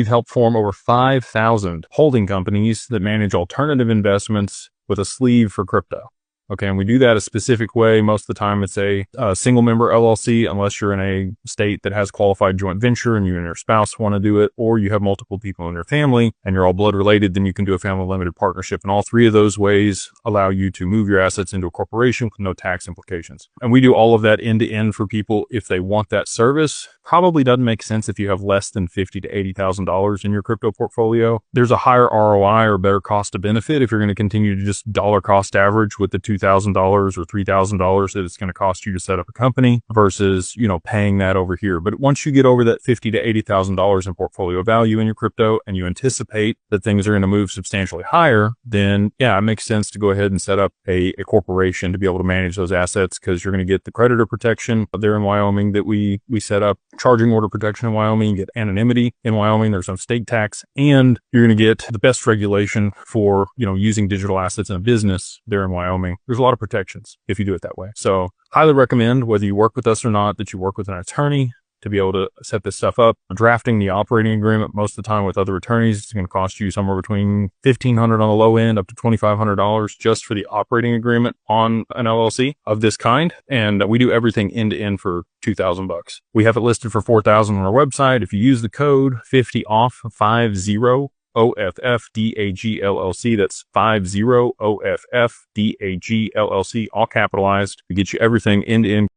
We've helped form over 5,000 holding companies that manage alternative investments with a sleeve for crypto. Okay, and we do that a specific way. Most of the time it's a single member LLC, unless you're in a state that has qualified joint venture and you and your spouse want to do it, or you have multiple people in your family and you're all blood related, then you can do a family limited partnership. And all three of those ways allow you to move your assets into a corporation with no tax implications. And we do all of that end to end for people if they want that service. Probably doesn't make sense if you have less than $50,000 to $80,000 in your crypto portfolio. There's a higher ROI or better cost to benefit if you're going to continue to just dollar cost average with the $2,000 or $3,000 that it's going to cost you to set up a company versus, paying that over here. But once you get over that $50,000 to $80,000 in portfolio value in your crypto and you anticipate that things are going to move substantially higher, then yeah, it makes sense to go ahead and set up a corporation to be able to manage those assets, because you're going to get the creditor protection there in Wyoming that we set up, charging order protection in Wyoming, you get anonymity in Wyoming, there's no state tax, and you're going to get the best regulation for, using digital assets in a business there in Wyoming. There's a lot of protections if you do it that way. So highly recommend, whether you work with us or not, that you work with an attorney to be able to set this stuff up. Drafting the operating agreement, most of the time with other attorneys, it's going to cost you somewhere between $1,500 on the low end up to $2,500 just for the operating agreement on an LLC of this kind. And we do everything end to end for $2,000. We have it listed for $4,000 on our website. If you use the code 50OFF50 OFF-DAG LLC. That's 50 OFF-DAG LLC, all capitalized. We get you everything end to end.